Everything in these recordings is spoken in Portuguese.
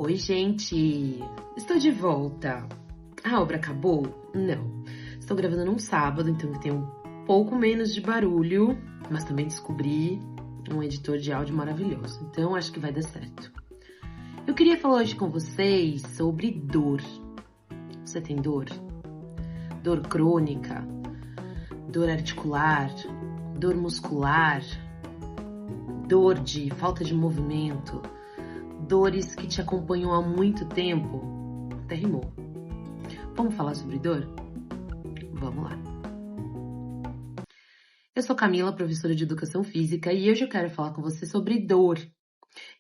Oi, gente! Estou de volta. A obra acabou? Não. Estou gravando num sábado, então tem um pouco menos de barulho, mas também descobri um editor de áudio maravilhoso, então acho que vai dar certo. Eu queria falar hoje com vocês sobre dor. Você tem dor? Dor crônica, dor articular, dor muscular, dor de falta de movimento, dores que te acompanham há muito tempo? Até rimou. Vamos falar sobre dor? Vamos lá. Eu sou Camila, professora de Educação Física, e hoje eu quero falar com você sobre dor.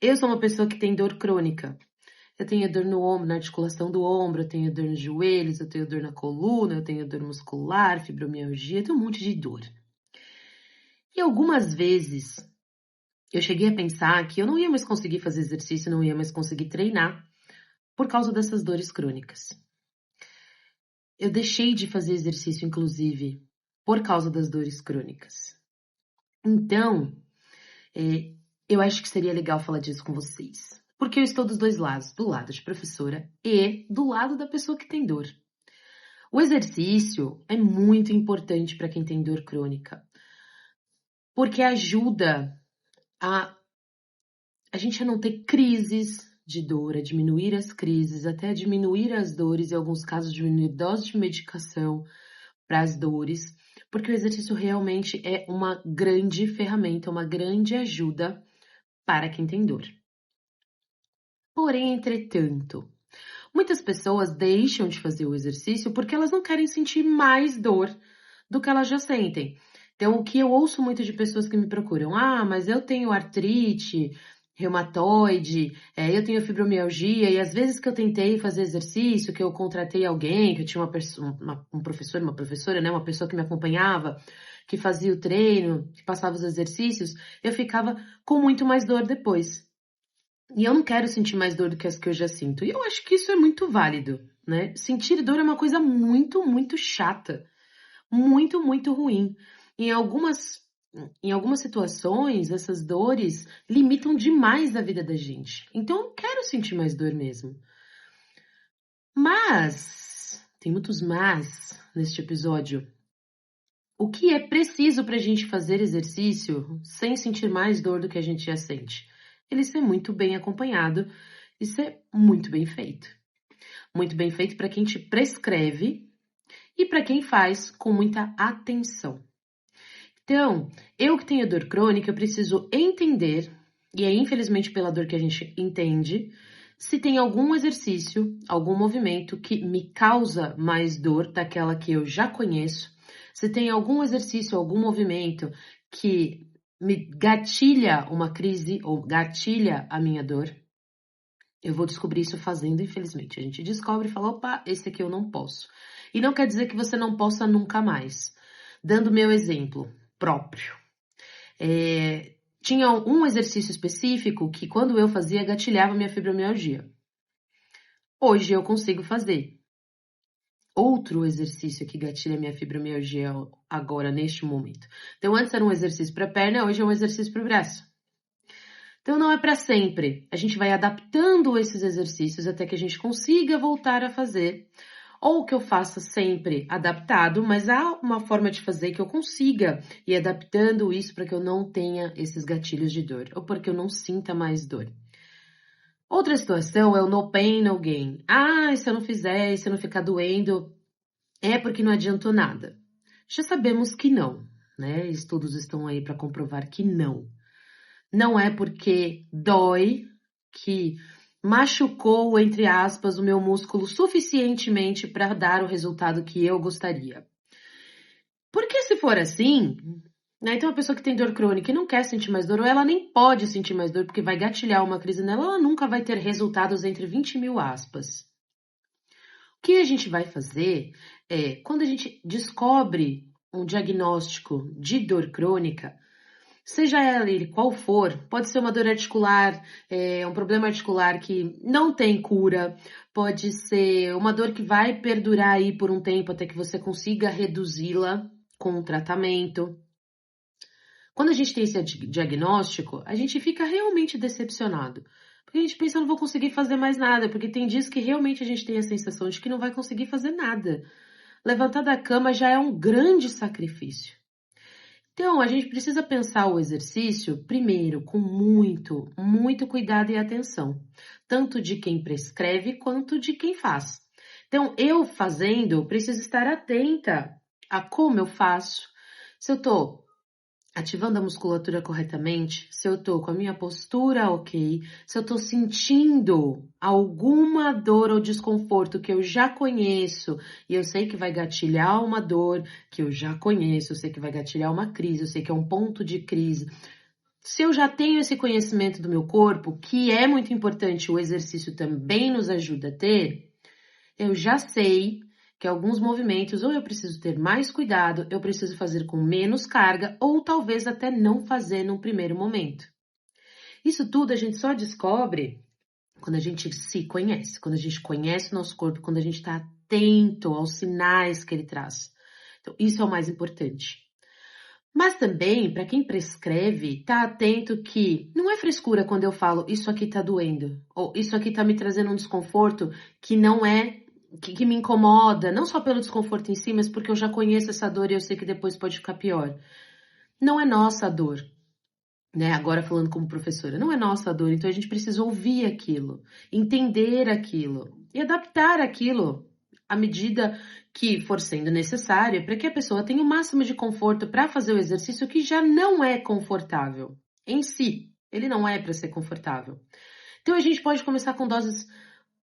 Eu sou uma pessoa que tem dor crônica. Eu tenho dor no ombro, na articulação do ombro, eu tenho dor nos joelhos, eu tenho dor na coluna, eu tenho dor muscular, fibromialgia, eu tenho um monte de dor. E algumas vezes eu cheguei a pensar que eu não ia mais conseguir fazer exercício, não ia mais conseguir treinar por causa dessas dores crônicas. Eu deixei de fazer exercício, inclusive, por causa das dores crônicas. Então, eu acho que seria legal falar disso com vocês. Porque eu estou dos dois lados, do lado de professora e do lado da pessoa que tem dor. O exercício é muito importante para quem tem dor crônica, porque ajuda a gente a não ter crises de dor, a diminuir as crises, até a diminuir as dores, em alguns casos diminuir dose de medicação para as dores, porque o exercício realmente é uma grande ferramenta, uma grande ajuda para quem tem dor. Porém, entretanto, muitas pessoas deixam de fazer o exercício porque elas não querem sentir mais dor do que elas já sentem. Então, o que eu ouço muito de pessoas que me procuram, mas eu tenho artrite, reumatoide, eu tenho fibromialgia, e às vezes que eu tentei fazer exercício, que eu contratei alguém, que eu tinha um professor, uma professora, né, uma pessoa que me acompanhava, que fazia o treino, que passava os exercícios, eu ficava com muito mais dor depois. E eu não quero sentir mais dor do que as que eu já sinto. E eu acho que isso é muito válido, né? Sentir dor é uma coisa muito, muito chata. Muito, muito ruim. Em algumas situações, essas dores limitam demais a vida da gente. Então, eu quero sentir mais dor mesmo. Mas, tem muitos mas neste episódio. O que é preciso para a gente fazer exercício sem sentir mais dor do que a gente já sente? Ele ser muito bem acompanhado e ser muito bem feito. Muito bem feito para quem te prescreve e para quem faz com muita atenção. Então, eu que tenho dor crônica, eu preciso entender, e é infelizmente pela dor que a gente entende, se tem algum exercício, algum movimento que me causa mais dor daquela que eu já conheço, se tem algum exercício, algum movimento que me gatilha uma crise ou gatilha a minha dor, eu vou descobrir isso fazendo, infelizmente. A gente descobre e fala, opa, esse aqui eu não posso. E não quer dizer que você não possa nunca mais. Dando meu exemplo próprio. Tinha um exercício específico que quando eu fazia gatilhava minha fibromialgia. Hoje eu consigo fazer. Outro exercício que gatilha minha fibromialgia agora, neste momento. Então, antes era um exercício para a perna, hoje é um exercício para o braço. Então, não é para sempre. A gente vai adaptando esses exercícios até que a gente consiga voltar a fazer. Ou que eu faça sempre adaptado, mas há uma forma de fazer que eu consiga ir adaptando isso para que eu não tenha esses gatilhos de dor. Ou para que eu não sinta mais dor. Outra situação é o no pain, no gain. Se eu não fizer, se eu não ficar doendo, é porque não adiantou nada. Já sabemos que não, né? Estudos estão aí para comprovar que não. Não é porque dói que machucou, entre aspas, o meu músculo suficientemente para dar o resultado que eu gostaria. Porque se for assim, né, então a pessoa que tem dor crônica e não quer sentir mais dor, ou ela nem pode sentir mais dor porque vai gatilhar uma crise nela, ela nunca vai ter resultados entre 20 mil aspas. O que a gente vai fazer é, quando a gente descobre um diagnóstico de dor crônica, seja ele qual for, pode ser uma dor articular, um problema articular que não tem cura, pode ser uma dor que vai perdurar aí por um tempo até que você consiga reduzi-la com o tratamento. Quando a gente tem esse diagnóstico, a gente fica realmente decepcionado, Porque a gente pensa, eu não vou conseguir fazer mais nada, porque tem dias que realmente a gente tem a sensação de que não vai conseguir fazer nada. Levantar da cama já é um grande sacrifício. Então, a gente precisa pensar o exercício, primeiro, com muito cuidado e atenção, tanto de quem prescreve quanto de quem faz. Então, eu fazendo, preciso estar atenta a como eu faço, se eu estou ativando a musculatura corretamente, se eu tô com a minha postura ok, se eu tô sentindo alguma dor ou desconforto que eu já conheço e eu sei que vai gatilhar uma dor que eu já conheço, eu sei que vai gatilhar uma crise, eu sei que é um ponto de crise. Se eu já tenho esse conhecimento do meu corpo, que é muito importante, o exercício também nos ajuda a ter, eu já sei que alguns movimentos ou eu preciso ter mais cuidado, eu preciso fazer com menos carga ou talvez até não fazer num primeiro momento. Isso tudo a gente só descobre quando a gente se conhece, quando a gente conhece o nosso corpo, quando a gente está atento aos sinais que ele traz. Então, isso é o mais importante. Mas também, para quem prescreve, tá atento que não é frescura quando eu falo isso aqui tá doendo, ou isso aqui tá me trazendo um desconforto que não é, que me incomoda, não só pelo desconforto em si, mas porque eu já conheço essa dor e eu sei que depois pode ficar pior. Não é nossa dor, né? Agora falando como professora, não é nossa dor, então a gente precisa ouvir aquilo, entender aquilo e adaptar aquilo à medida que for sendo necessária para que a pessoa tenha o máximo de conforto para fazer o exercício que já não é confortável em si. Ele não é para ser confortável. Então a gente pode começar com doses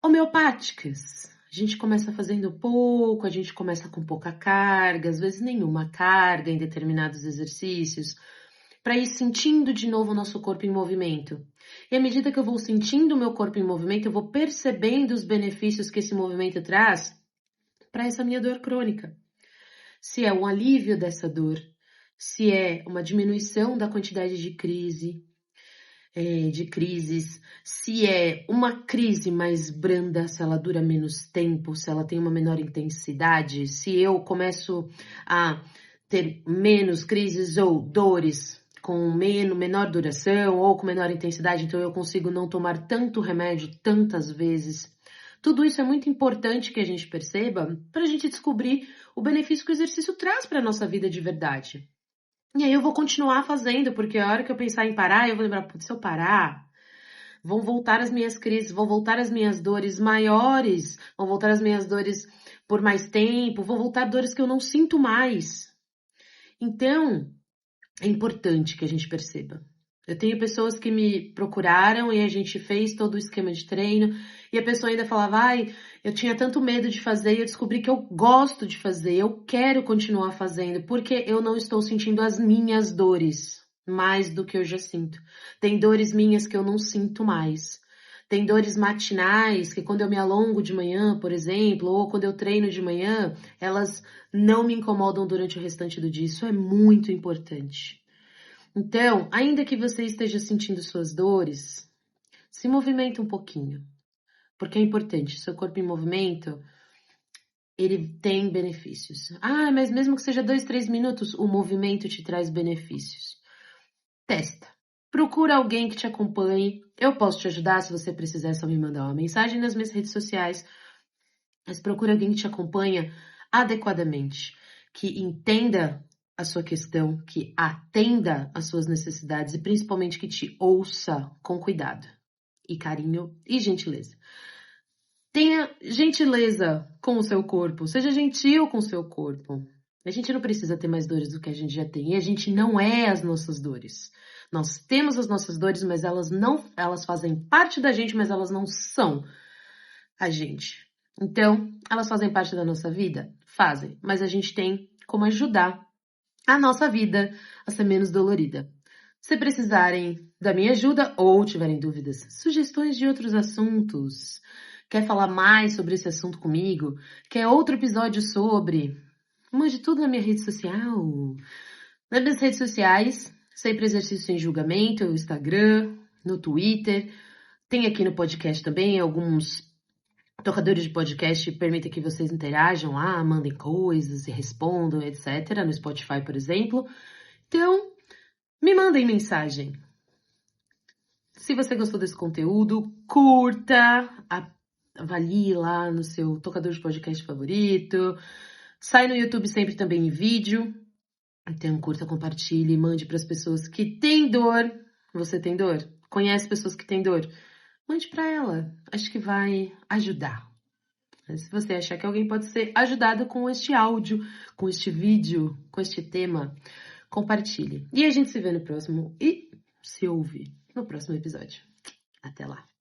homeopáticas. A gente começa fazendo pouco, a gente começa com pouca carga, às vezes nenhuma carga em determinados exercícios, para ir sentindo de novo o nosso corpo em movimento. E à medida que eu vou sentindo o meu corpo em movimento, eu vou percebendo os benefícios que esse movimento traz para essa minha dor crônica. Se é um alívio dessa dor, se é uma diminuição da quantidade de crises, se é uma crise mais branda, se ela dura menos tempo, se ela tem uma menor intensidade, se eu começo a ter menos crises ou dores com menor duração ou com menor intensidade, então eu consigo não tomar tanto remédio tantas vezes. Tudo isso é muito importante que a gente perceba para a gente descobrir o benefício que o exercício traz para a nossa vida de verdade. E aí eu vou continuar fazendo, porque a hora que eu pensar em parar, eu vou lembrar, putz, se eu parar, vão voltar as minhas crises, vão voltar as minhas dores maiores, vão voltar as minhas dores por mais tempo, vão voltar dores que eu não sinto mais. Então, é importante que a gente perceba. Eu tenho pessoas que me procuraram e a gente fez todo o esquema de treino e a pessoa ainda falava, ai, eu tinha tanto medo de fazer e eu descobri que eu gosto de fazer, eu quero continuar fazendo porque eu não estou sentindo as minhas dores mais do que eu já sinto. Tem dores minhas que eu não sinto mais. Tem dores matinais que quando eu me alongo de manhã, por exemplo, ou quando eu treino de manhã, elas não me incomodam durante o restante do dia. Isso é muito importante. Então, ainda que você esteja sentindo suas dores, se movimenta um pouquinho, porque é importante. Seu corpo em movimento, ele tem benefícios. Ah, mas mesmo que seja 2, 3 minutos, o movimento te traz benefícios. Testa. Procura alguém que te acompanhe. Eu posso te ajudar se você precisar, é só me mandar uma mensagem nas minhas redes sociais. Mas procura alguém que te acompanha adequadamente, que entenda a sua questão, que atenda às suas necessidades e principalmente que te ouça com cuidado e carinho e gentileza. Tenha gentileza com o seu corpo, seja gentil com o seu corpo. A gente não precisa ter mais dores do que a gente já tem e a gente não é as nossas dores. Nós temos as nossas dores, mas elas fazem parte da gente, mas elas não são a gente. Então, elas fazem parte da nossa vida? Fazem, mas a gente tem como ajudar a nossa vida a ser menos dolorida. Se precisarem da minha ajuda ou tiverem dúvidas, sugestões de outros assuntos, quer falar mais sobre esse assunto comigo, quer outro episódio sobre, mande tudo na minha rede social. Nas minhas redes sociais, sempre exercício sem julgamento, no Instagram, no Twitter, tem aqui no podcast também alguns tocadores de podcast permitem que vocês interajam lá, mandem coisas e respondam, etc. No Spotify, por exemplo. Então, me mandem mensagem. Se você gostou desse conteúdo, curta, avalie lá no seu tocador de podcast favorito. Sai no YouTube sempre também em vídeo. Então, curta, compartilhe, mande para as pessoas que têm dor. Você tem dor? Conhece pessoas que têm dor? Mande para ela. Acho que vai ajudar. Se você achar que alguém pode ser ajudado com este áudio, com este vídeo, com este tema, compartilhe. E a gente se vê no próximo e se ouve no próximo episódio. Até lá!